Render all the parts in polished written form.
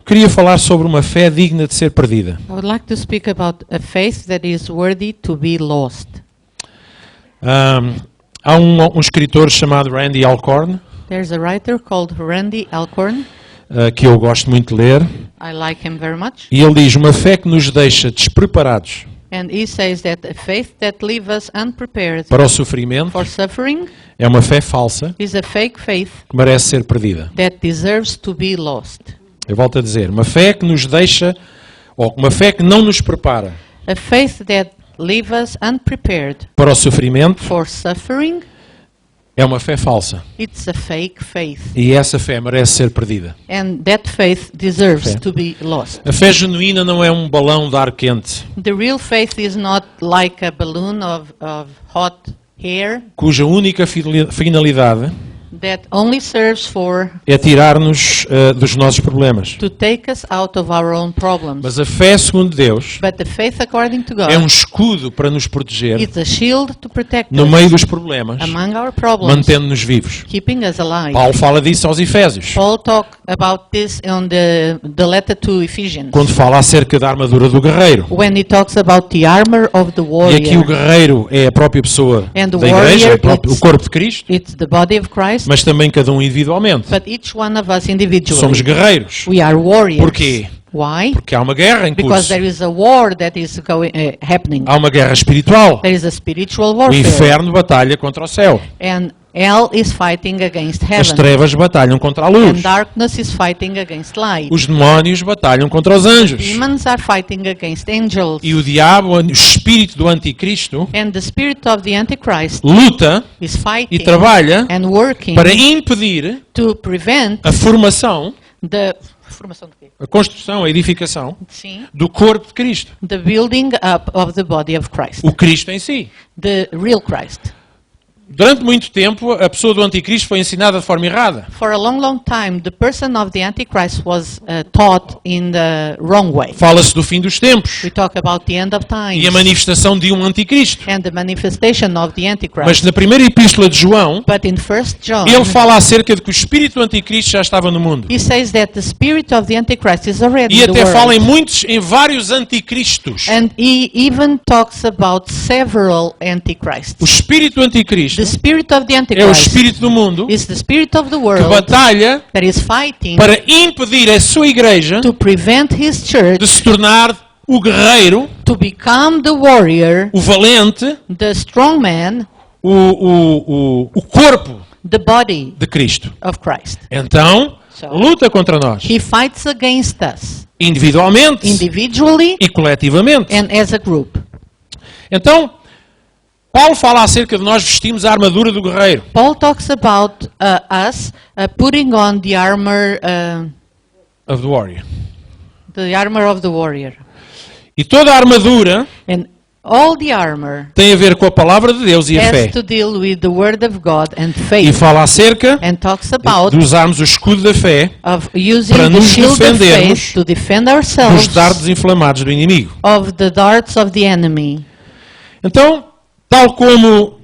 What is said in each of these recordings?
Queria falar sobre uma fé digna de ser perdida. I would like to speak about a faith that is worthy to be lost. Há um escritor chamado Randy Alcorn, There's a writer called Randy Alcorn. Que eu gosto muito de ler, I like him very much. e ele diz: uma fé que nos deixa despreparados And he says that a faith that leaves us unprepared para o sofrimento for suffering é uma fé falsa is a fake faith que merece ser perdida. that deserves to be lost. Eu volto a dizer, uma fé que nos deixa, ou uma fé que não nos prepara A faith that leaves us unprepared para o sofrimento for suffering, é uma fé falsa. it's a fake faith. E essa fé merece ser perdida. And that faith deserves Fé. to be lost. A fé genuína não é um balão de ar quente, The real faith is not like a balloon of hot air cuja única finalidade that only serves for é tirar-nos dos nossos problemas. to take us out of our own problems. Mas a fé, segundo Deus, But the faith according to é um God, escudo para nos proteger it's a shield to protect no us meio dos problemas, among our problems, mantendo-nos vivos. keeping us alive. Paulo fala disso aos Efésios, Paul talked about this on the letter to Ephesians, quando fala acerca da armadura do guerreiro. when he talks about the armor of the E aqui o warrior. guerreiro é a própria pessoa And the da igreja, warrior, o corpo de Cristo, It's the body of Christ, mas também cada um individualmente. but each one of us individually. Somos guerreiros. We are warriors. Porquê? Why? Porque há uma guerra em Because curso. there is a war that is happening. Há uma guerra espiritual. There is a spiritual O warfare. inferno batalha contra o céu. And hell is fighting against As heaven. trevas batalham contra a And luz. darkness is fighting against light. Os demónios batalham contra os anjos. Demons are fighting against angels. E o diabo, o espírito do anticristo, And the spirit of the Antichrist luta is e fighting trabalha and working para impedir to prevent a formação, the formação de quê? a construção, a edificação Sim. do corpo de Cristo. The building up of the body of Christ. O Cristo em si. The real Christ. Durante muito tempo, a pessoa do anticristo foi ensinada de forma errada. For a long time, the person of the Antichrist was taught in the wrong way. Fala-se do fim dos tempos We talk about the end of times e a manifestação de um anticristo. and the manifestation of the Antichrist. Mas na primeira epístola de João, But in 1 John, ele fala acerca de que o espírito do anticristo já estava no mundo. he says that the spirit of the Antichrist is already E in the até fala world. em vários anticristos. And he even talks about several Antichrists. O espírito do anticristo The spirit of the é o Antichrist espírito do mundo is the spirit of the que world batalha that is fighting para impedir a sua igreja to prevent his de church se tornar o guerreiro, to become the warrior, o valente, the strong man, o corpo the body de Cristo. of Christ. Então, luta contra nós, He fights against us individualmente individually e coletivamente. and as a group. Então, Paulo fala acerca de nós vestimos a armadura do guerreiro. Paul talks about us putting on the armor Of the warrior. of the warrior. E toda a armadura And all the armor tem a ver com a palavra de Deus e a fé. has to deal with the word of God and E faith. fala acerca And talks about de usarmos o escudo da fé of using para the nos shield of defendermos faith to defend dos ourselves dardos inflamados do inimigo. of the darts of the enemy. Então, tal como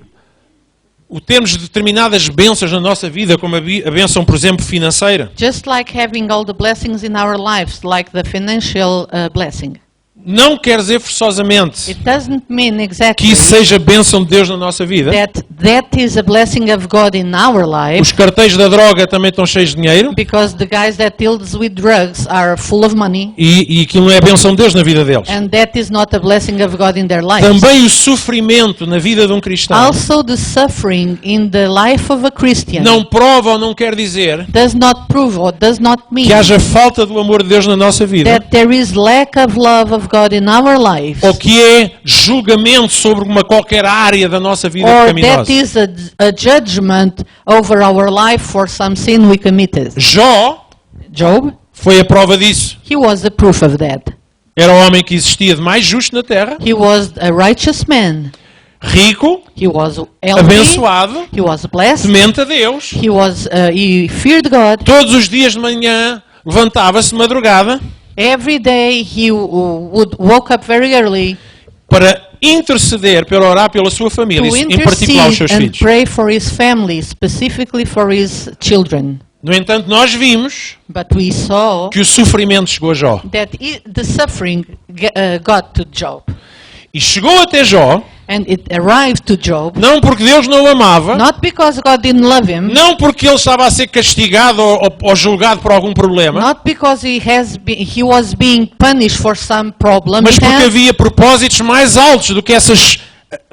termos determinadas bênçãos na nossa vida, como a bênção, por exemplo, financeira, Just like having all the blessings in our lives, like the financial blessing. não quer dizer forçosamente It doesn't mean que exactly isso seja bênção de Deus na nossa vida. that is a blessing of God in our life, Os cartéis da droga também estão cheios de dinheiro because the guys that deals with drugs are full of money, e aquilo não é bênção de Deus na vida deles. and that is not a blessing of God in their lives. Também o sofrimento na vida de um cristão Also, the suffering in the life of a Christian não prova ou não quer dizer does not prove or does not mean que haja falta do amor de Deus na nossa vida, that there is lack of love of God in our lives, ou que é julgamento sobre uma qualquer área da nossa vida or pecaminosa. that is a judgment over our life for some sin we committed. Job foi a prova disso. He was the proof of that. Era o homem que existia de mais justo na terra, He was a righteous man. rico, He was healthy. abençoado, He was blessed. temente a Deus. He feared God. Todos os dias de manhã levantava-se de madrugada Every day he would woke up very early para interceder, para orar pela sua família, to em particular os seus intercede and filhos. pray for his family, specifically for his children. No entanto, nós vimos But we saw que o sofrimento chegou a Jó. that the suffering got to Job. E chegou até Jó, And it arrived to Job, não porque Deus não o amava, not because God didn't love him, não porque ele estava a ser castigado ou julgado por algum problema, not because he was being punished for some problem, mas he porque had, havia propósitos mais altos do que essas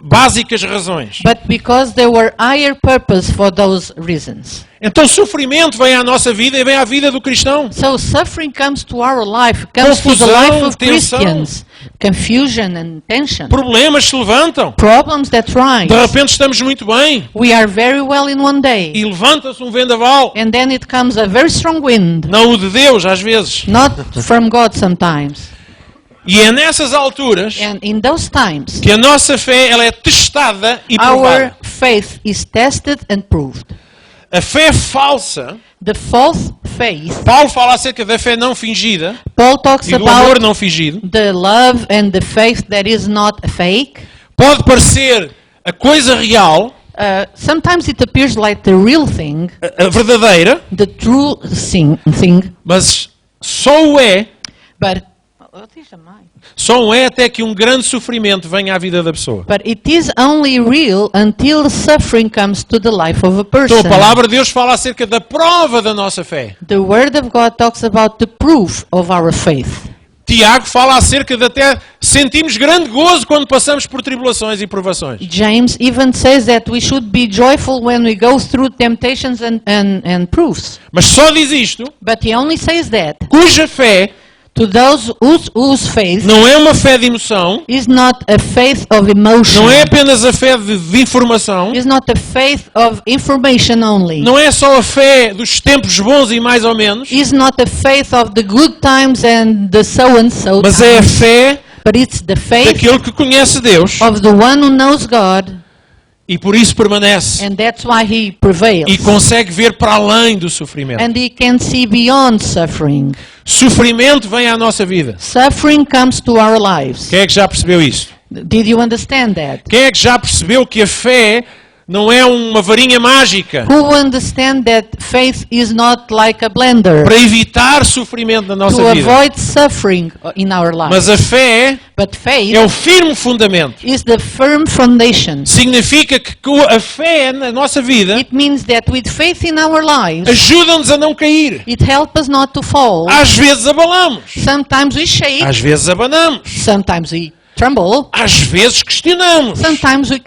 básicas razões. but because there were higher purpose for those reasons. Então sofrimento vem à nossa vida e vem à vida do cristão. So suffering comes to our life, comes to the Confusão, life of tensão. Christians, confusion and tension, Problemas se levantam. problems that rise. De repente estamos muito bem We are very well in one day, e levanta-se um vendaval. and then it comes a very strong wind, Não o de Deus, às vezes. not from God sometimes. E é nessas alturas And in those times, que a nossa fé ela é testada e our provada. faith is tested and proved. A fé falsa, The false faith, Paulo fala acerca da fé não fingida Paul talks e do amor about não fingido. the love and the faith that is not a fake. Pode parecer a coisa real, Sometimes it appears like the real thing, a verdadeira, the true thing, mas só o é até que um grande sofrimento venha à vida da pessoa. but it is only real until suffering comes to the life of a Então person. a palavra de Deus fala acerca da prova da nossa fé. The Word of God talks about the proof of our faith. Tiago fala acerca de até sentimos grande gozo quando passamos por tribulações e provações. James even says that we should be joyful when we go through temptations and proofs. Mas só diz isto, But he only says that cuja fé to those whose faith não é uma fé de emoção, is not a faith of emotion, não é apenas a fé de informação, is not a faith of information only, não é só a fé dos tempos bons e mais ou menos, is not a faith of the good times and the so and so mas é a times, fé but it's the faith daquele que conhece Deus of the one who knows God, e por isso permanece and that's why he prevails. e consegue ver para além do sofrimento. And he can see beyond suffering. Sofrimento vem à nossa vida. Suffering comes to our lives. Quem é que já percebeu isto? Did you understand that? Quem é que já percebeu que a fé não é uma varinha mágica Who understand that faith is not like a blender para evitar sofrimento na nossa to vida? avoid suffering in our lives? Mas a fé But faith é o firme fundamento. is the firm foundation. Significa que com a fé na nossa vida It means that with faith in our lives, ajuda-nos a não cair. it helps us not to fall. Às vezes abalamos, Sometimes we shake, às vezes abanamos, sometimes we tremble, às vezes questionamos. sometimes we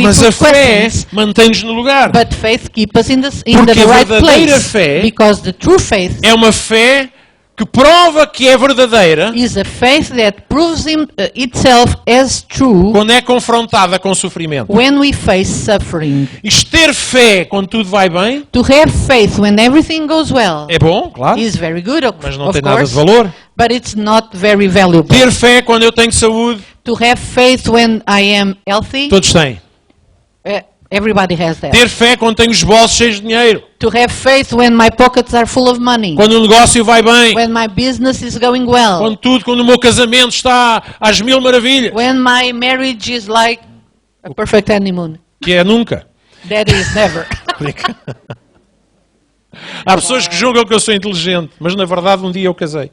Mas a put fé questions. mantém-nos no lugar. But faith keeps us in the Porque a right verdadeira place. fé Because the true faith É uma fé que prova que é verdadeira is a faith that proves itself as true quando é confrontada com sofrimento. when we face suffering. Isto ter fé quando tudo vai bem To have faith when everything goes well é bom, claro, is very good, mas não of tem nada de course, valor. but it's not very valuable. Ter fé quando eu tenho saúde, To have faith when I am healthy, todos têm. everybody has that. Ter fé quando tenho os bolsos cheios de dinheiro, To have faith when my pockets are full of money, quando o negócio vai bem, when my business is going well, quando o meu casamento está às mil maravilhas, when my marriage is like a perfect honeymoon. que é nunca. That is never. Há pessoas que julgam que eu sou inteligente, mas na verdade um dia eu casei.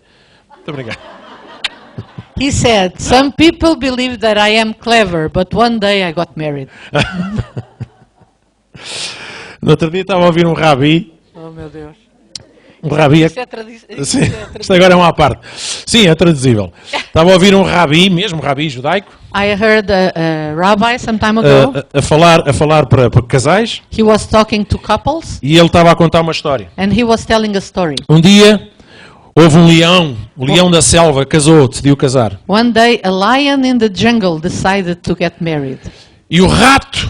Muito obrigado. He said, some people believe that I am clever, but one day I got married. No outro dia estava a ouvir um rabi. Oh, meu Deus. Um rabi é... Isso é tradição. Sim, isto agora é uma à parte. Sim, é traduzível. Estava a ouvir um rabi, mesmo rabi judaico, I heard a rabbi some time ago. a falar para casais, He was talking to couples, e ele estava a contar uma história. and he was telling a story. Um dia houve um leão, o leão da selva, casou, decidiu casar. One day, a lion in the jungle decided to get married, E o rato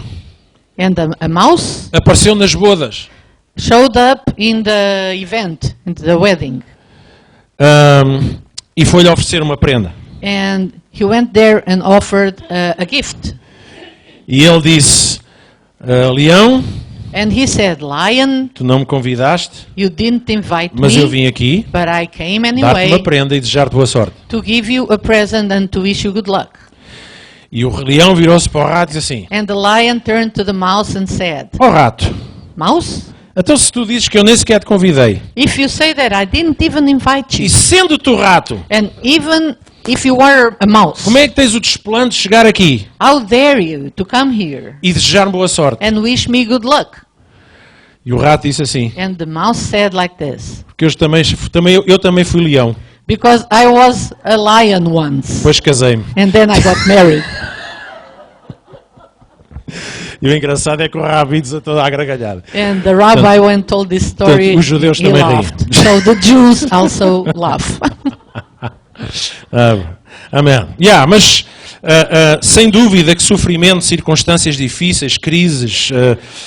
and a mouse apareceu nas bodas. showed up in the event, in the wedding, E foi-lhe oferecer uma prenda. and he went there and offered a gift. E ele disse, leão, And he said, Lion, tu não me convidaste, you didn't invite mas eu me, vim aqui but I came dar-te anyway uma prenda e desejar-te boa sorte. to give you a present and to wish you good luck. E o leão virou-se para o rato e disse assim, And the lion turned to the mouse and said, ó rato, Mouse, Então se tu dizes que eu nem sequer te convidei, If you say that I didn't even invite e you, sendo tu rato, and even if you were a mouse, como é que tens o desplante de chegar aqui how dare you to come here e desejar-me boa sorte? and wish me good luck? E o rato disse assim, And the mouse said like this, porque eu também fui leão, because I was a lion once, depois casei-me. and then I got married. E o engraçado é que o Rabi desatou a gargalhada. And the rabbi, when told this story, Portanto, os judeus he também laughed. riem. So the Jews also laugh. Amém. Mas sem dúvida que sofrimento, circunstâncias difíceis, crises,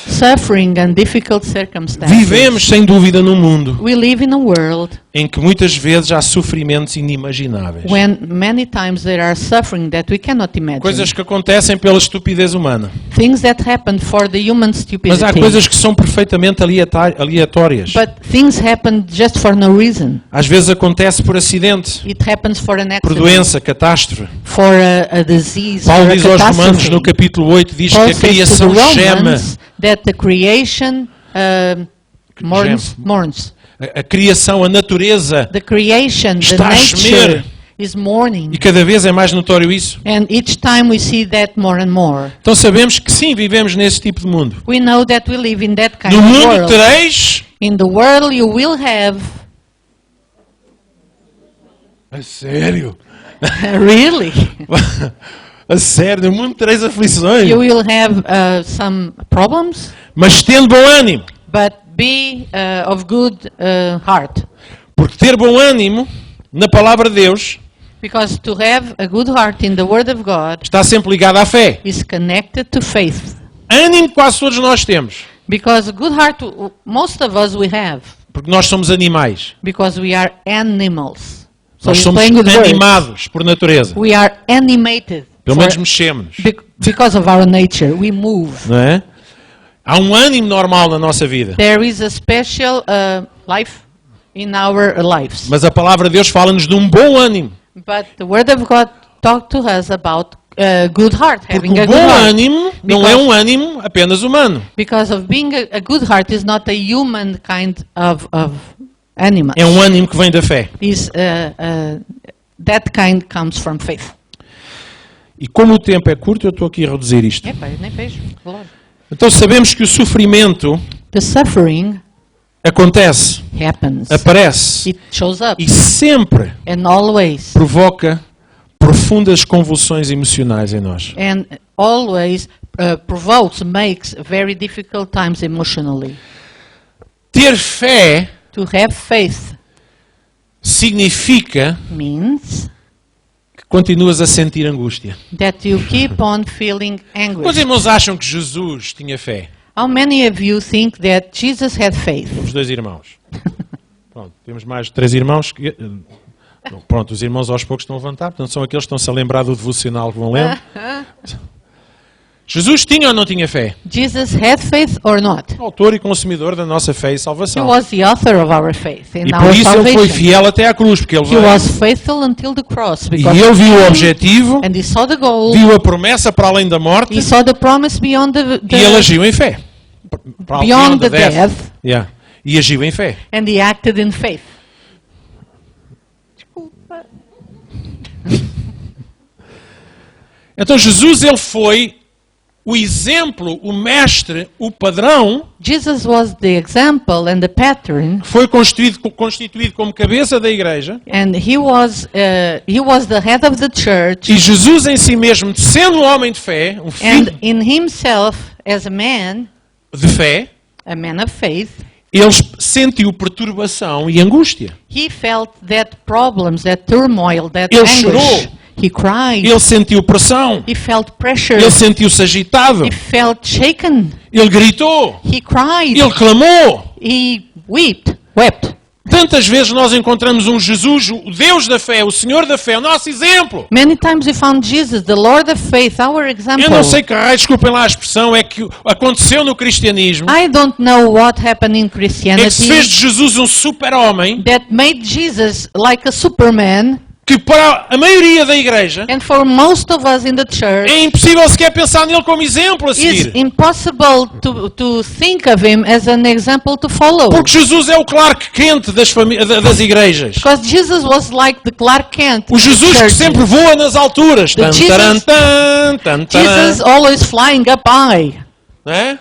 Suffering and difficult circumstances. vivemos sem dúvida num mundo We live in a world em que muitas vezes há sofrimentos inimagináveis. when many times there are suffering that we cannot imagine. Coisas que acontecem pela estupidez humana. Things that happen for the human Mas stupidity. há coisas que são perfeitamente aleatórias. But things happen just for no reason. Às vezes acontece por acidente, It happens for an por accident, doença, catástrofe. for a disease, Paulo for a diz aos Romanos catastrophe. no capítulo 8, diz Paul que a says to the criação geme. Romans that the creation mourns. A criação, a natureza, The creation, the está a gemer. nature is mourning. e cada vez é mais notório isso. And each time we see that more and more. Então sabemos que sim, vivemos nesse tipo de mundo. We know that we live in that kind No of mundo world. tereis... In the world you will have, A sério? really, A sério, no mundo tereis aflições. you will have some problems, Mas tendo bom ânimo. but be of good heart. Porque ter bom ânimo, na palavra de Deus, Because to have a good heart in the Word of God está sempre ligado à fé. is connected to faith. Ânimo quase todos nós temos. Because a good heart, most of us we have. Porque nós somos animais. Because we are animals. So Nós you're somos playing with words. animados por natureza. We are animated. Pelo for- menos mexemos. because of our nature, we move. Não é? Há um ânimo normal na nossa vida. There is a special life in our lives. Mas a palavra de Deus fala-nos de um bom ânimo. But the Word of God talked to us about good heart, Porque having a o good bom heart. ânimo não Because- é um ânimo apenas humano. Because of being a good heart is not a human kind of animal. É um ânimo que vem da fé. That kind comes from faith. E como o tempo é curto, eu estou aqui a reduzir isto. Epa, eu nem vejo. Glória. Então sabemos que o sofrimento The suffering acontece, happens. aparece It shows up. e sempre And always. provoca profundas convulsões emocionais em nós. And always provokes, makes very difficult times emotionally. Ter fé To have faith significa means que continuas a sentir angústia. that you keep on feeling Os anguish. irmãos acham que Jesus tinha fé? How many of you think that Jesus had faith? Os dois irmãos. Pronto, temos mais 3 irmãos. Pronto, os irmãos aos poucos estão a levantar, portanto são aqueles que estão-se a lembrar do devocional que vão lendo. Jesus tinha ou não tinha fé? Jesus had faith or not? Autor e consumidor da nossa fé e He salvação. was the author of our faith E and por our isso ele foi salvation. fiel até à cruz, porque ele He veio. was faithful until the cross E because ele viu o objetivo, and he saw the goal. viu a promessa para além da morte He saw the promise beyond e ele agiu em fé. Para beyond the death. death, Yeah. E agiu em fé. and he acted in faith. Então Jesus ele foi o exemplo, o mestre, o padrão, Jesus was the example and the pattern, que foi constituído como cabeça da igreja. and he was the head of the church, E Jesus em si mesmo, sendo um homem de fé, um and filho in himself as a man of faith, ele sentiu perturbação e angústia. he felt that problems, that turmoil, that Ele anguish. chorou. He cried. Ele sentiu pressão. He felt pressure. Ele sentiu-se agitado. He felt shaken. Ele gritou. He cried. Ele clamou. He wept. Tantas vezes nós encontramos um Jesus, o Deus da fé, o Senhor da fé, o nosso exemplo. Many times we found Jesus, the Lord of faith, our example. Eu não sei que raio, desculpem lá a expressão, é que aconteceu no cristianismo. I don't know what happened in É que se Christianity fez de Jesus um super-homem that made Jesus like a Superman que para a maioria da igreja And for most of us in the church, é impossível sequer pensar nele como exemplo a it's seguir. impossible to think of him as an example to follow. Porque Jesus é o Clark Kent das igrejas. Because Jesus was like the Clark Kent. O Jesus que sempre voa nas alturas. The Tan, Jesus- taran, tan, tan, taran. Jesus always flying up high. Não é?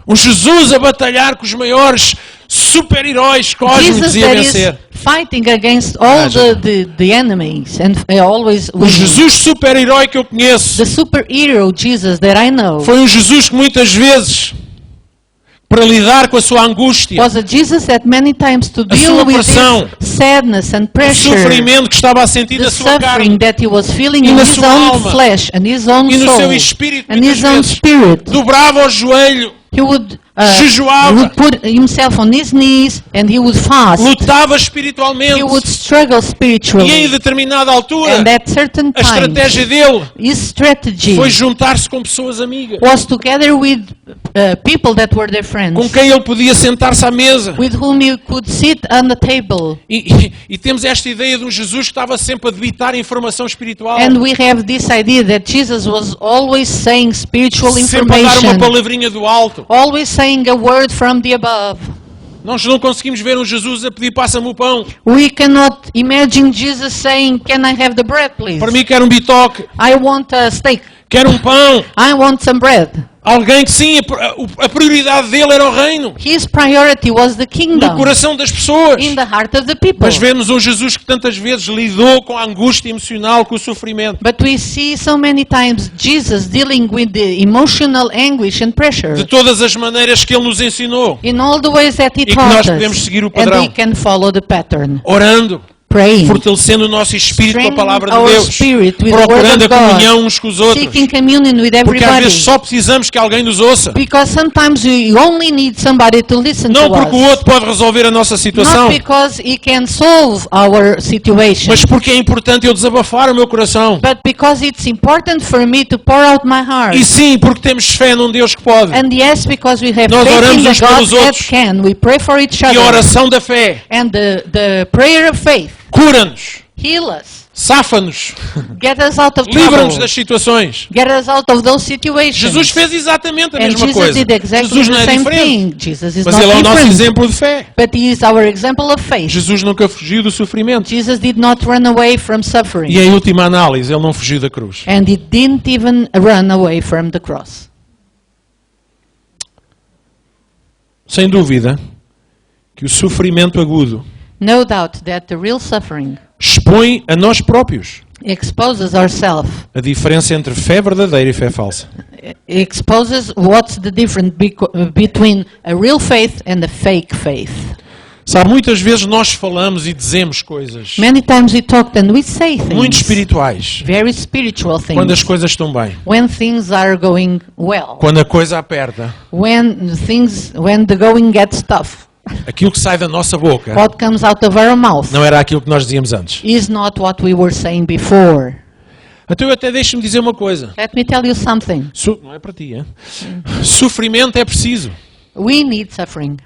Um Jesus a batalhar com os maiores super-heróis cósmicos Jesus e a that is vencer. fighting against all the enemies and always O winning. Jesus super-herói que eu conheço The superhero Jesus that I know foi um Jesus que muitas vezes, para lidar com a sua angústia, was a Jesus that many times to sua deal with pressão, his sadness and o pressure, sofrimento que estava a sentir the na sua suffering carne that he was feeling E in na his sua own alma. flesh and his own e no soul seu espírito, and muitas his own vezes, spirit. dobrava o joelho, He would jejuava, put himself on his knees and he would fast. lutava espiritualmente, He would struggle e em spiritually. determinada altura, And at certain a times, estratégia dele his strategy foi juntar-se com pessoas amigas, was together with people that were their friends, com quem ele podia sentar-se à mesa. with whom you could sit on the table. E temos esta ideia de um Jesus que estava sempre a debitar informação espiritual, And we have this idea that Jesus was always saying spiritual sempre a dar uma information, palavrinha do alto. always saying a word from the above. Nós não conseguimos ver um Jesus a pedir passa-me o pão. We cannot imagine Jesus saying, "Can I have the bread, please? Para mim quer um bitoque, I want a steak. quer um pão. I want some bread." Alguém que sim, a prioridade dele era o reino, His priority was the no kingdom coração das pessoas. in the heart of the people. Mas vemos um Jesus que tantas vezes lidou com a angústia emocional, com o sofrimento. But we see so many times Jesus dealing with the emotional anguish and pressure De todas as maneiras que ele nos ensinou. in all the ways that he que taught nós us. podemos seguir o And padrão. we can follow the pattern. Orando, Praying, fortalecendo o nosso espírito com a palavra de our Deus, spirit with the word procurando a of God, comunhão uns com os outros, seeking communion with porque às everybody. vezes só precisamos que alguém nos ouça, Because sometimes we only need somebody to listen não to porque o us. outro pode resolver a nossa situação, Not because he can solve our situation, mas porque é importante eu desabafar o meu coração. but because it's important for me to pour out my heart. E sim, porque temos fé num Deus que pode. And yes, because we have Nós faith oramos in the uns God pelos that outros. can. We pray for each E a other. oração da fé And the prayer of faith cura-nos, heal us, safa-nos, get us out of livra-nos trouble, das situações. get us out of those situations. Jesus fez exatamente a And mesma Jesus coisa. did exactly Jesus não the é same diferente, thing. Jesus is mas not ele é o nosso different, exemplo de fé. but he is our example of faith. Jesus nunca fugiu do sofrimento. Jesus did not run away from suffering, E em última análise, ele não fugiu da cruz. and he didn't even run away from the cross. Sem dúvida que o sofrimento agudo No doubt that the real suffering expõe a nós próprios exposes ourselves, a diferença entre fé verdadeira e fé falsa. exposes what's the difference between a real faith and a fake faith. Sabe, muitas vezes nós falamos e dizemos coisas Many times we talk and we say muito things, espirituais very spiritual quando as things, coisas estão bem. when things are going well, Quando a coisa aperta, when the going gets tough. aquilo que sai da nossa boca What comes out of our mouth não era aquilo que nós dizíamos antes. is not what we were saying before. Então eu até deixo-me dizer uma coisa. Let me tell you something. Não é para ti, hein? Sofrimento é preciso. We need suffering.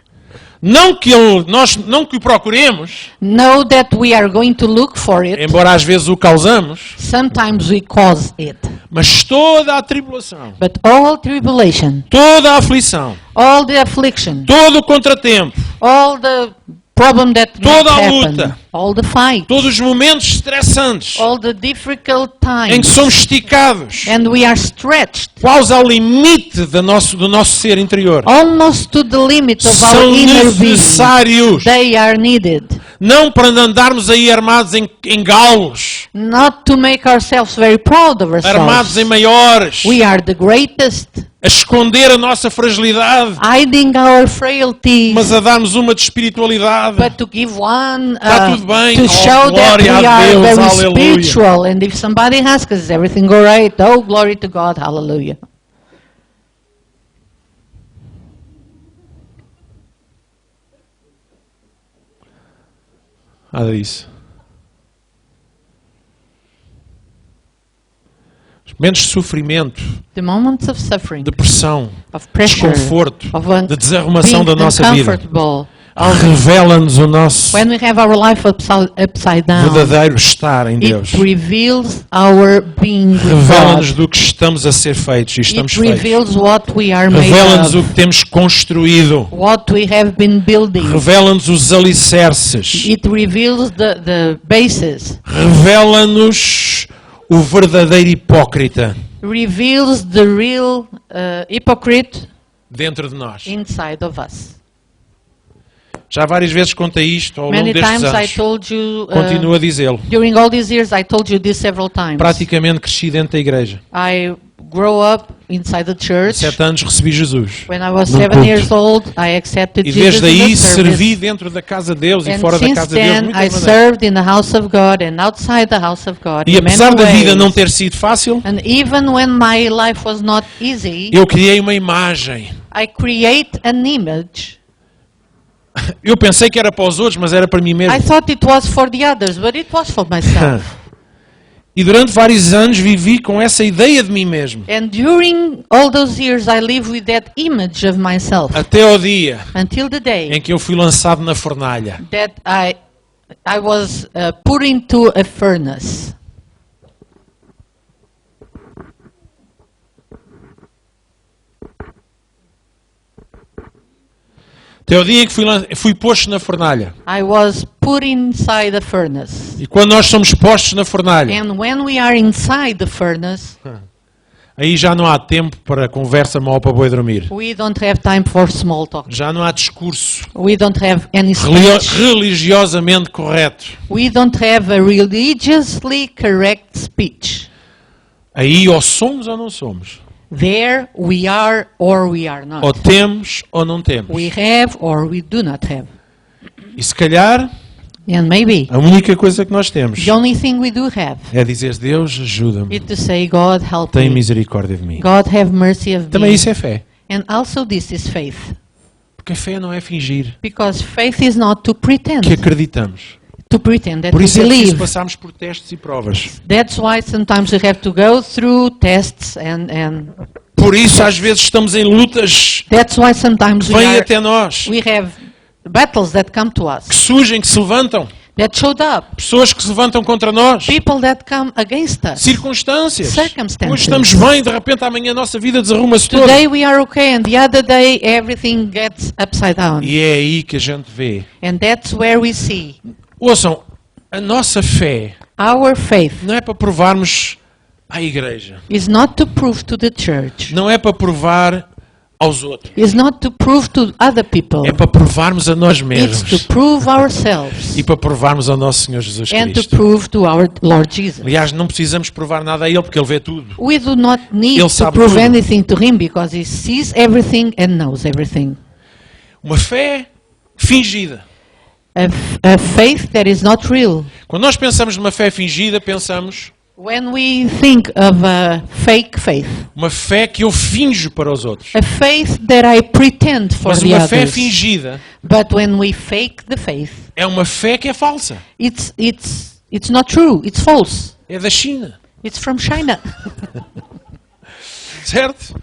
Não que o procuremos, Know that we are going to look for it. embora às vezes o causamos, Sometimes we cause it. mas toda a tribulação, But all tribulation, toda a aflição, all the affliction, todo o contratempo, all the problem that Toda a happen, luta. all the fight, todos os momentos estressantes all the difficult em que times, somos esticados, and we are stretched quase ao limite do nosso ser interior, almost to the limit of our são inner being. necessários. They are needed. Não para andarmos aí armados em galos, Not to make ourselves very proud of armados em ourselves. maiores, We are the greatest, a esconder a nossa fragilidade, hiding our frailties, mas a darmos uma de espiritualidade. but to give one Está tudo bem. to Oh, show that glória we a are Deus, very aleluia. spiritual. And if somebody asks us, is everything all right? Oh, glory to God, hallelujah. Nada disso. Os momentos de sofrimento, The moments of suffering, de pressão, of pressure, desconforto, of de desarrumação being da nossa vida, uncomfortable, revela-nos o nosso when we have our life upside down, verdadeiro estar em Deus. it reveals our being with Revela-nos God. do que estamos a ser feitos e estamos It feitos. reveals what we are made Revela-nos o of, que temos construído. what we have been building. Revela-nos os alicerces. It reveals the basis, Revela-nos o verdadeiro hipócrita reveals the real hypocrite dentro de nós. inside of us. Já várias vezes contei isto ao longo Many destes times I anos. told you, Continuo a dizê-lo. during all these years, I told you this several times. Praticamente cresci dentro da igreja. I grew up inside the church. 7 anos recebi Jesus. When I was num 7 culto. years old, I accepted E Jesus desde in aí the servi service. dentro da casa de Deus e And fora da since casa de Deus. then, de muitas I maneiras. served in the house of God and outside the house of God. E in apesar many da vida ways. não ter sido fácil, And even when my life was not easy, eu criei uma imagem. I create an image. Eu pensei que era para os outros, mas era para mim mesmo. I thought it was for the others, but it was for myself. E durante vários anos vivi com essa ideia de mim mesmo. And during all those years, I lived with that image of myself Até ao dia until the day em que eu fui lançado na fornalha. that I was put into a furnace. Até ao dia em que fui posto na fornalha. I was put inside a furnace. E quando nós somos postos na fornalha, And when we are inside the furnace, aí já não há tempo para conversa mal para boi dormir. we don't have time for small talk. Já não há discurso We don't have any speech. religiosamente correto. We don't have a religiously correct speech. Aí ou somos ou não somos. There we are or we are Ou not. temos ou não temos. We have or we do not have. E se calhar And maybe a única coisa que nós temos the only thing we do have é dizer: Deus, ajuda-me. is to say, God help Tem me. misericórdia de mim. God have mercy of Também me. isso é fé. And also this is faith. Porque a fé não é fingir Because faith is not to pretend. que acreditamos. To pretend that Por we isso é preciso believe. passarmos por testes e provas. That's why sometimes we have to go through tests and Por isso às vezes estamos em lutas that's why sometimes que vêm até nós, we have battles that come to us, que surgem, que se levantam. that showed up, Pessoas que se levantam contra nós. people that come against us. Circunstâncias. Circumstances. Hoje estamos bem, de repente amanhã a nossa vida desarruma-se toda. Today we are okay and the other day everything gets upside down. E é aí que a gente vê. And that's where we see Ouçam, a nossa fé our faith não é para provarmos à igreja. is not to prove to the church. Não é para provar aos outros. Is not to prove to other people. É para provarmos a nós It's mesmos. to prove ourselves E para provarmos ao nosso Senhor Jesus and to Cristo. prove to our Lord Jesus. Aliás, não precisamos provar nada a Ele, porque Ele vê tudo. We do not need Ele to sabe prove tudo. anything to him because he sees everything and knows everything. Uma fé fingida. A faith that is not real. Quando nós pensamos numa fé fingida, pensamos When we think of a fake faith, uma fé que eu finjo para os outros. a faith that I pretend for Mas the uma fé others. fingida But when we fake the faith, é uma fé que é falsa. it's not true. It's false. É da China. It's from China. Certo?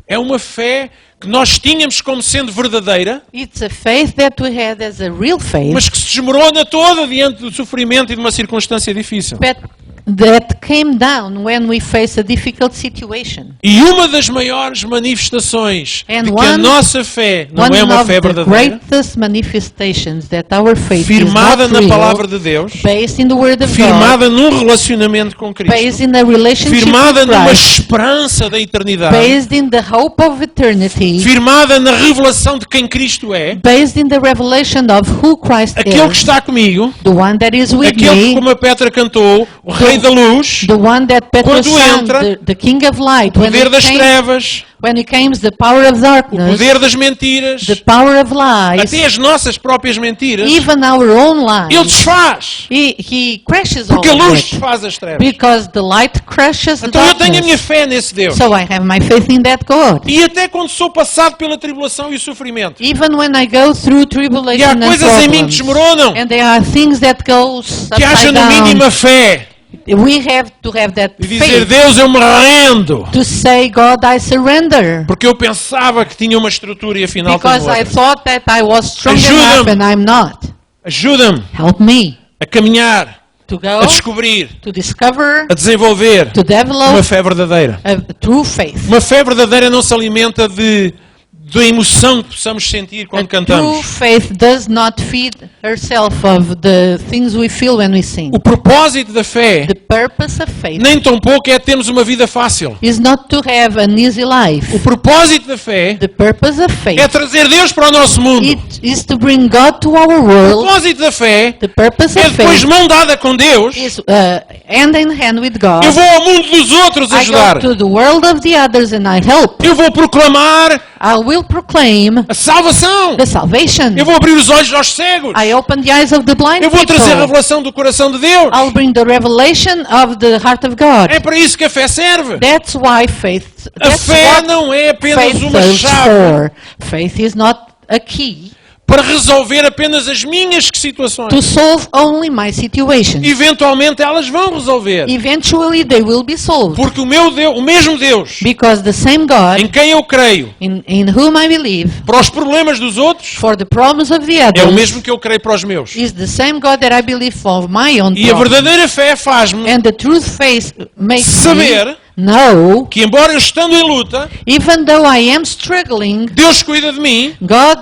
É uma fé que nós tínhamos como sendo verdadeira, It's a faith that we had as a real faith, mas que se desmorona toda diante do sofrimento e de uma circunstância difícil. but that came down when we face a difficult situation. E uma das maiores manifestações And de que a one- nossa fé não One é uma of fé the verdadeira, greatest manifestations that our faith firmada is na not real, palavra de Deus, based in the Word of God, firmada num relacionamento com based Cristo, in a relationship firmada with numa Christ, esperança da eternidade, based in the hope of eternity, firmada na revelação de quem Cristo é, based in the revelation of who Christ aquele que is, está comigo, the one that is with aquele que, me, como a Petra cantou, o Rei da Luz, the one that Petrus Quando sang, entra, the King of Light, o poder das trevas, when he came, the power of o darkness, poder das mentiras, the power of lies, até as nossas próprias mentiras, even our own Ele lies. desfaz. He crashes all Porque a luz of it, desfaz as trevas. because the light crushes the Então eu tenho a minha darkness. fé nesse Deus. So I have my faith in that God. E até quando sou passado pela tribulação e o sofrimento, Even when I go through tribulation e há and coisas em mim que problems, desmoronam, and there are things that go que haja upside no mínimo down, a fé we have to have that E dizer, faith Deus, eu me rendo. to say, God, I surrender. Porque eu pensava que tinha uma estrutura e afinal tenho Because I outra. thought that I was strong Ajuda-me. enough and I'm not. Ajuda-me Help me a caminhar, to a go, descobrir, to discover, a desenvolver to uma develop fé verdadeira. a true faith. Uma fé verdadeira não se alimenta da emoção que possamos sentir quando A true cantamos. faith does not feed herself of the things we feel when we sing. O propósito da fé, The purpose of faith nem tão pouco, é termos uma vida fácil. is not to have an easy O life. propósito da fé The purpose of é faith trazer Deus para o nosso mundo. it is to bring God to our O world. propósito da fé The purpose é of depois de faith mão dada com Deus, is hand in hand with God. eu vou ao mundo dos outros I ajudar. go to the world of the others and I help. Eu vou proclamar I will proclaim a salvação. the salvation. Eu vou abrir os olhos aos cegos. I open the eyes of the blind Eu vou trazer a people. revelação do coração de Deus. I'll bring the revelation of the heart of God. É para isso que a fé serve. That's why faith. A That's fé what não é apenas faith uma serves chave for. Faith is not a key para resolver apenas as minhas situações. to solve only my situation. Eventualmente elas vão resolver. Eventually they will be solved. Porque o meu Deus, o mesmo Deus, Because the same God em quem eu creio, in whom I believe para os problemas dos outros, for the problems of the é o others mesmo que eu creio para os meus. is the same God that I believe for my own E a problems. verdadeira fé faz-me And the truth faith makes saber me know, que, embora eu estando em luta, even though I am struggling, Deus cuida de mim. God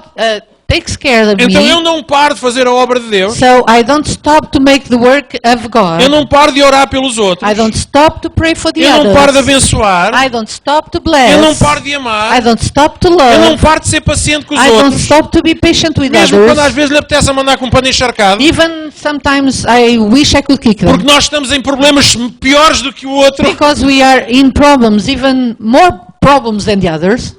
takes care of Então eu me. não paro de fazer a obra de Deus. So I don't stop to make the work of God. Eu não paro de orar pelos outros. I don't stop to pray for the Eu não paro de others. abençoar. I don't stop to Eu não bless. paro de I amar. don't stop to Eu não love. paro de ser paciente com os I don't outros. stop to be patient with Mesmo quando às others. vezes lhe apetece a mandar com um pano encharcado. Even sometimes I wish I could kick Porque them. nós estamos em problemas piores do que o outro. Because we are in problems, even more problems than the others.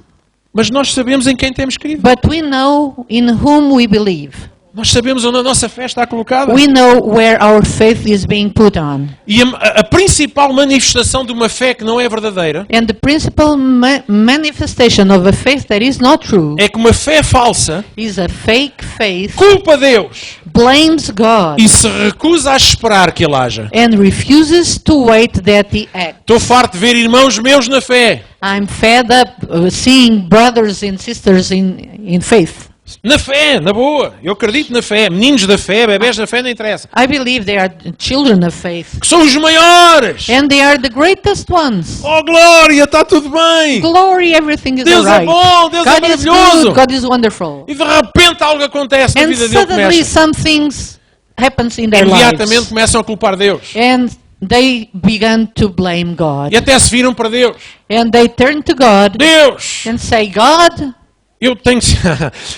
Mas nós sabemos em quem temos crido. But we know in whom we believe. Nós sabemos onde a nossa fé está colocada. We know where our faith is being put on. E a principal manifestação de uma fé que não é verdadeira And the principal manifestation of a faith that is not true é que uma fé falsa is a fake faith, culpa Deus blames God, e se recusa a esperar que Ele haja. and refuses to wait that He acts. Estou farto de ver irmãos meus na fé. I'm fed up seeing brothers and sisters in faith. Na fé, na boa. Eu acredito na fé. Meninos da fé, bebés da fé, não interessa. I believe they are children of faith. Que são os maiores. And they are the greatest ones. Oh, glória, está tudo bem. Glory, everything is Deus é alright. bom, Deus é God is maravilhoso. good, God is wonderful. E de repente algo acontece na And vida dele que suddenly mexe. some things happens in their Imediatamente lives. começam a culpar Deus. And they began to blame God. E até se viram para Deus. And they turn to God Deus, and say, God, eu tenho...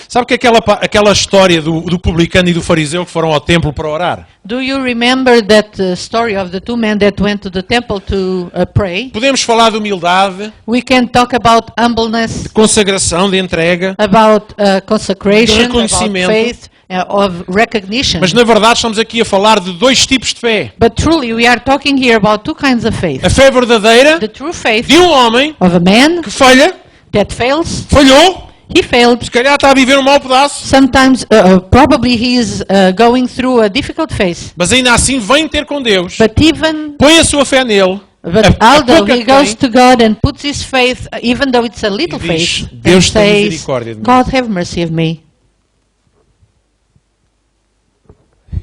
Sabe que aquela história do publicano e do fariseu que foram ao templo para orar? do you remember that story of the two men that went to the temple to pray? Podemos falar de humildade, We can talk about humbleness, consagração, de entrega, about consecration, De about reconhecimento. faith, of recognition. mas na verdade estamos aqui a falar de dois tipos de fé. But truly, we are talking here about two kinds of faith. A fé verdadeira The true faith de um homem of a man que falha, that fails. falhou, He failed. se calhar está a viver um mau pedaço, Sometimes, probably he is going through a difficult phase. mas ainda assim vem ter com Deus, But even, põe a sua fé nele, but a although pouca he que goes tem, to God and puts his faith, even though it's a little E diz, faith, "Deus and tem says, misericórdia de mim." God have mercy of me.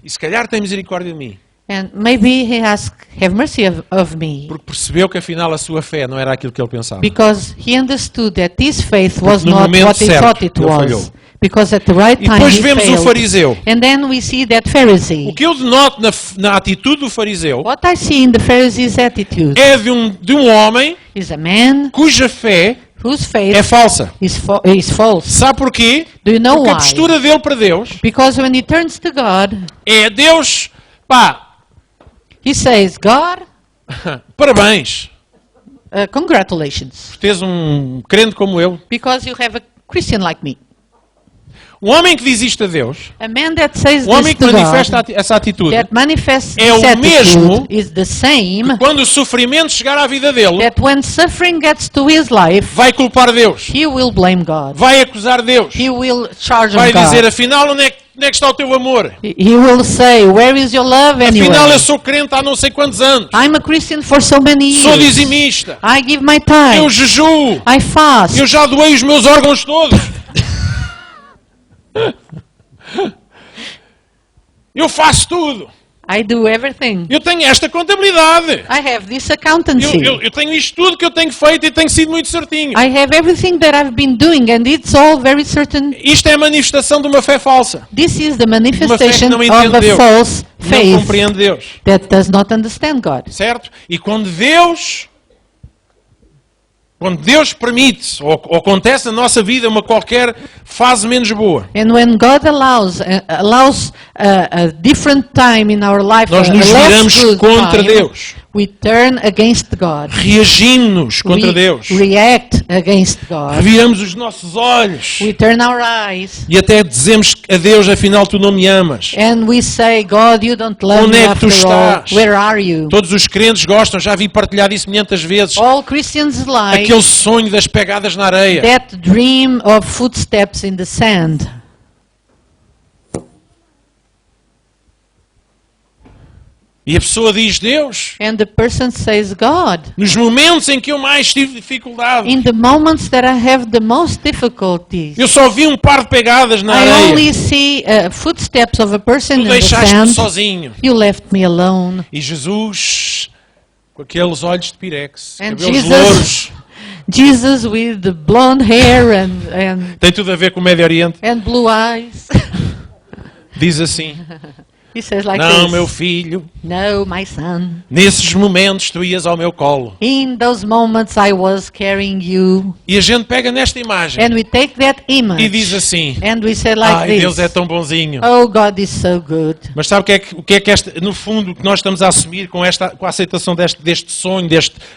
e se calhar tem misericórdia de mim, And maybe he asks, have mercy of me. porque percebeu que afinal a sua fé não era aquilo que ele pensava. Because he understood that this faith was no not momento what he certo, thought it ele falhou. was. Because at the right E time depois he vemos o failed. fariseu. And then we see that O Pharisee. que eu denoto na atitude do fariseu What I see in the Pharisee's attitude é de um homem is a man cuja fé whose faith é falsa. is false. Sabe porquê? Do you know Porque a why? postura dele para Deus Because when he turns to God, é: Deus, pá, he says, God, parabéns congratulations, por teres um crente como eu. because you have a Christian like me. Um homem que diz isto a Deus, A man that says um homem this que to manifesta God, essa atitude, that manifests é o this mesmo attitude, is the same quando o sofrimento chegar à vida dele, that when suffering gets to his life, vai culpar Deus, he will blame God. vai acusar Deus, He will charge on vai dizer: God. afinal, onde é que onde é que está o teu amor? He will say, where is your love Afinal, anyway? eu sou crente há não sei quantos anos. I'm a Christian for so many Sou years. dizimista. I give my Eu time. jejuo. I fast. Eu já doei os meus órgãos todos. Eu faço tudo. I do everything. Eu tenho esta contabilidade. I have this accountancy. Eu tenho isto tudo que eu tenho feito e tem sido muito certinho. I have everything that I've been doing, and it's all very certain. Isto é a manifestação de uma fé falsa. This is the Uma fé que manifestation não of entende a Deus. false Não faith compreende Deus. that does not understand God. Certo? E quando Deus permite, ou acontece na nossa vida uma qualquer fase menos boa, And when God allows a different time in our life, nós a nos less viramos good contra time, Deus. we turn against God. Reagimos contra We Deus. react against God. Reviramos os nossos olhos. We turn our eyes E até dizemos a Deus, afinal tu não me amas. and we say, God, you don't love Onde me é que tu after all. estás? Where are you? Todos os crentes gostam, já vi partilhado isso 500 vezes. All Christians like Aquele sonho das pegadas na areia. that dream of footsteps in the sand. E a pessoa diz, Deus, And the person says, God, nos momentos em que eu mais tive dificuldade, in the moments that I have the most difficulties, eu só vi um par de pegadas na I areia. only see footsteps of a person Tu in the deixaste-me sand. sozinho. You left me alone. E Jesus, com aqueles olhos de pirex, And cabelos Jesus- louros, Jesus with the blonde hair and tem tudo a ver com o Médio Oriente, blue eyes. diz assim, He says like não, this. meu filho, No, my son. nesses momentos tu ias ao meu colo. In those moments I was carrying you. E a gente pega nesta imagem And we take that image e diz assim, and we say like ai, this. Deus é tão bonzinho. Oh, God is so good. Mas sabe o que é que esta, no fundo, o que nós estamos a assumir com a aceitação deste sonho,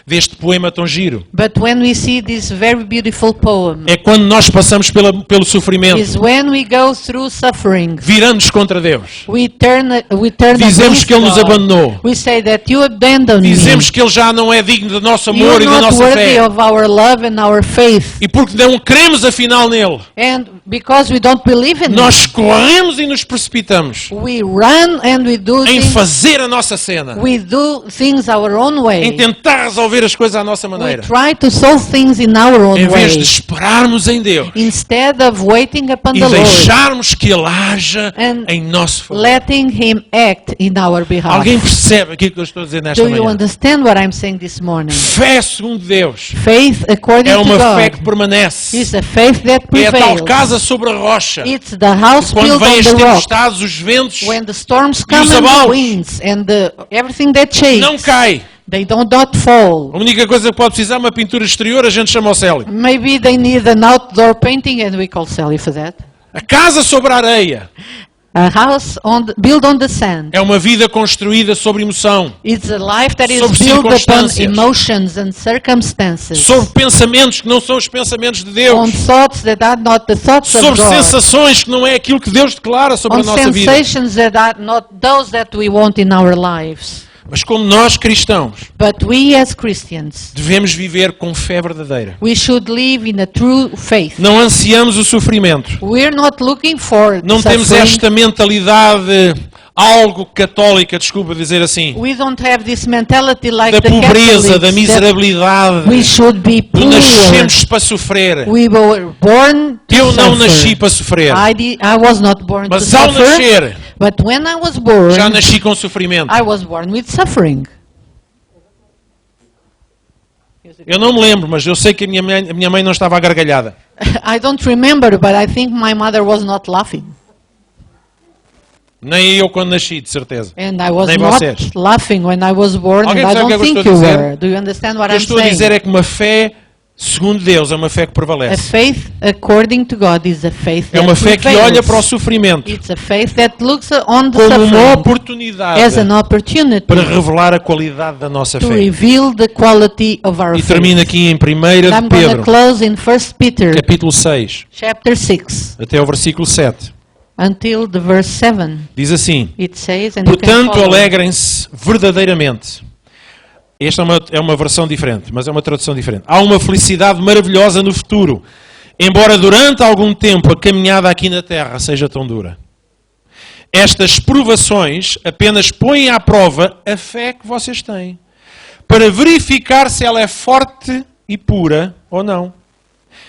deste poema tão giro? But when we see this very beautiful poem, É quando nós passamos pelo sofrimento, is when we go through suffering. viramos contra Deus. We turn Dizemos against que Ele nos God. abandonou. We say that you abandoned me. Dizemos que Ele já não é digno do nosso amor You're e da not nossa worthy fé. of our love and our faith. E porque não cremos afinal nele, And because we don't believe in nós corremos e nos precipitamos Him, we run and we do em things. fazer a nossa cena, We do things our own em way. tentar resolver as coisas à nossa We maneira, try to solve things in our own em vez de way esperarmos em Deus instead of waiting upon e the Lord, deixarmos que Ele haja And em nosso favor. letting Him act in our behalf. Alguém percebe aquilo que eu estou a dizer nesta Do you manhã? understand what I'm saying this morning? Fé segundo Deus Faith according é to uma fé que God permanece. is a faith that É a tal prevails. casa sobre a rocha. It's the house Quando built vêm on as the rock. tempestades, os ventos, When the storms os come and the abalos winds and everything that não shakes, cai. they don't not fall. A única coisa que pode precisar é uma pintura exterior, a gente chama o Célio. Maybe they need an outdoor painting and we call Sally for that. A casa sobre a areia A house built on the sand. é uma vida construída sobre emoção, It's a life that is Sobre built upon circunstâncias. emotions and circumstances. sobre pensamentos que não são os pensamentos de On Deus, thoughts that are not the thoughts of sobre God. sensações que não é aquilo que Deus declara sobre On a nossa vida. sensations that are not those that we want in our lives. Mas como nós cristãos But we as Christians, devemos viver com fé verdadeira. we should live in a true faith. Não ansiamos o sofrimento. We're not looking for Não temos suffering. esta mentalidade algo católica, desculpa dizer assim, We don't have this mentality like da the pobreza, Catholics da that miserabilidade, we should be do poor. nascemos para sofrer. We were born to Eu não suffer. nasci para sofrer, I was not born mas to ao suffer, nascer but when I was born, já nasci com sofrimento. I was born with suffering. Eu não me lembro, mas eu sei que a minha mãe não estava gargalhada. I don't remember, but I think my mother was not laughing. Nem eu quando nasci, de certeza. And I was Nem not vocês. laughing when I was born, Alguém and I percebe o don't que eu think estou you a dizer? were. Do you understand O what que eu I'm estou a dizer saying? é que uma fé, segundo Deus, é uma fé que A prevalece. faith according to God is a faith É uma that fé que prevails. olha para o sofrimento It's a faith that looks on the como uma suffering oportunidade as an opportunity para revelar a qualidade da nossa to fé. reveal the quality of our E faith. termina aqui em 1 I'm de going to Pedro, close in 1 Peter capítulo 6, chapter 6 até o versículo 7. until the verse 7. Diz assim: It says, and you can portanto, follow. alegrem-se verdadeiramente. Esta é uma versão diferente, mas é uma tradução diferente. Há uma felicidade maravilhosa no futuro, embora durante algum tempo a caminhada aqui na terra seja tão dura. Estas provações apenas põem à prova a fé que vocês têm, para verificar se ela é forte e pura ou não.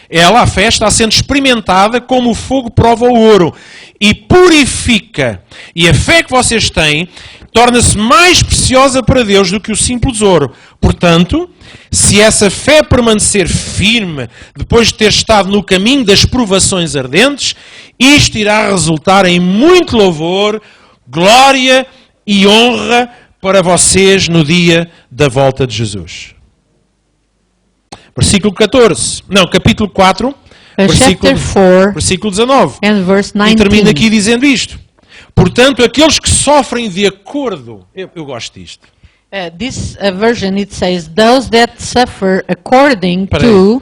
Ela, a fé, está sendo experimentada como o fogo prova o ouro e purifica. E a fé que vocês têm torna-se mais preciosa para Deus do que o simples ouro. Portanto, se essa fé permanecer firme depois de ter estado no caminho das provações ardentes, isto irá resultar em muito louvor, glória e honra para vocês no dia da volta de Jesus. Capítulo 4, versículo 19. And verse 19. E termina aqui dizendo isto. Portanto, aqueles que sofrem de acordo... Eu gosto disto. This version, it says, those that suffer according Peraí. to...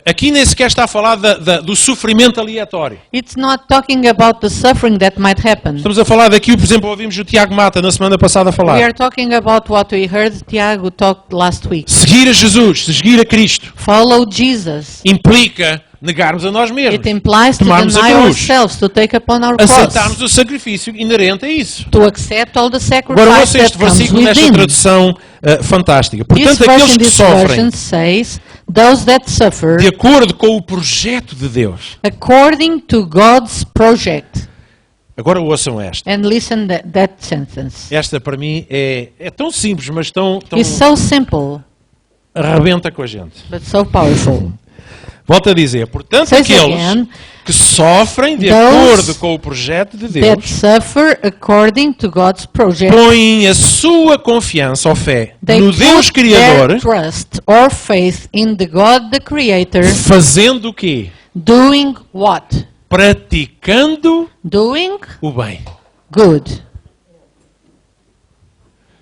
Aqui nem sequer está a falar do sofrimento aleatório. It's not talking about the suffering that might happen. Estamos a falar daqui, por exemplo, ouvimos o Tiago Mata na semana passada a falar. We are talking about what we heard Tiago talk last week. Seguir a Jesus, seguir a Cristo, Follow Jesus. implica negarmos a nós mesmos, It implies to tomarmos a deny cruz, ourselves, to take upon our aceitarmos cross, o sacrifício inerente a isso. to accept all the Agora ouça sacrifice este that comes versículo nesta within. tradução fantástica. This Portanto, aqueles version, que this sofrem version says, those that suffer de acordo com o projeto de Deus. according to God's project. Agora ouçam esta. And listen that sentence. Esta para mim é tão simples, mas tão It's so simple, arrebenta com a gente. but so powerful. Volto a dizer, portanto, Says aqueles again, que sofrem de those acordo com o projeto de that Deus, suffer according to God's project, põem a sua confiança ou fé they no Deus put Criador, their trust or faith in the God, the Creator, fazendo o quê? doing what? Praticando Doing o bem. good.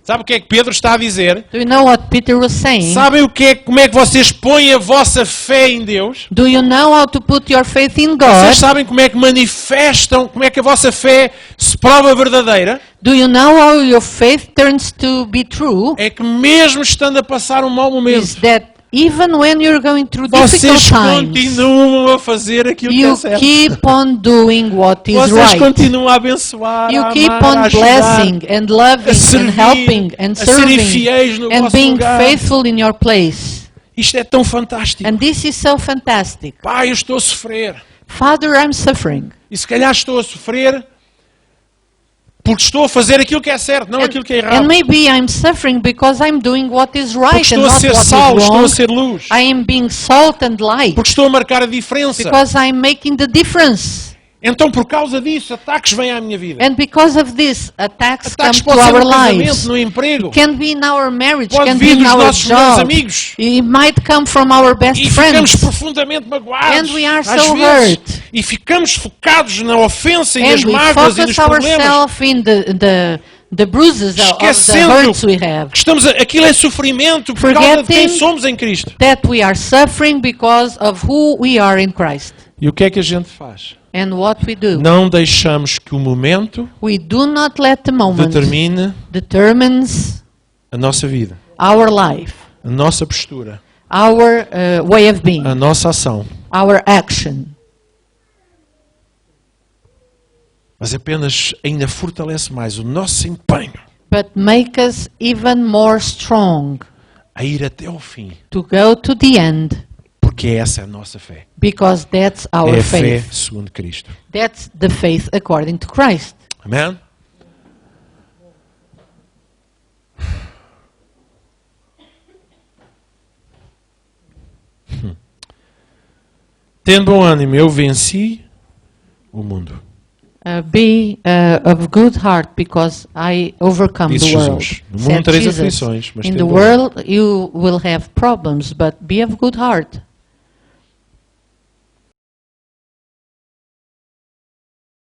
Sabe o que é que Pedro está a dizer? Do you know what Peter was saying? Sabem como é que vocês põem a vossa fé em Deus? Do you know how to put your faith in Vocês God? sabem como é que manifestam, como é que a vossa fé se prova verdadeira? Do you know how your faith turns to be true? É que mesmo estando a passar um mau Is momento, that even when you're going through difficult vocês times, continuam a fazer aquilo que é you certo. keep on doing what is Vocês right. continuam a abençoar, You a keep amar, a on ajudar, blessing and loving a servir, and helping and a serem serving fiéis no and vosso being lugar. faithful in your place. Isto é tão fantástico. And this is so fantastic. Pai, eu estou a sofrer. Father, I'm suffering. E se calhar estou a sofrer porque estou a fazer aquilo que é certo, não aquilo que é And errado. maybe I'm suffering because I'm doing what is Porque right and estou a not ser what sal, is estou wrong. a ser luz. I am being salt and light Porque estou a marcar a diferença. because I'm making the difference. Então, por causa disso, ataques vêm à minha vida. And because of this, attacks come Ataques to podem ser our no casamento, lives. no emprego. Can be in our marriage, Pode can vir be in dos our nossos melhores job. amigos. It might come from our best E ficamos friends. profundamente magoados. And we are às so vezes. hurt. E ficamos focados na ofensa e nas And we mágoas e nos focus problemas. ourselves in the bruises of the Esquecendo hurts we have. que aquilo é sofrimento por causa de quem Forgetting somos em Cristo. That we are suffering because of who we are in Christ. E o que é que a gente faz? And what we do. Não deixamos que o momento We do not let the moment determines a nossa vida, our life, a nossa postura, our way of being, a nossa ação, our action. mas apenas ainda fortalece mais o nosso empenho But make us even more strong a ir até ao fim, to go to the end, porque essa é a nossa fé. because that's É our a fé faith. segundo Cristo. That's the faith according to Christ. Amém? Tendo bom ânimo, eu venci o mundo. Be of good heart, because I overcome Disse the world. Jesus. No Said mundo tereis Jesus. aflições, mas In tende the bom world you will have problems, but be of good heart.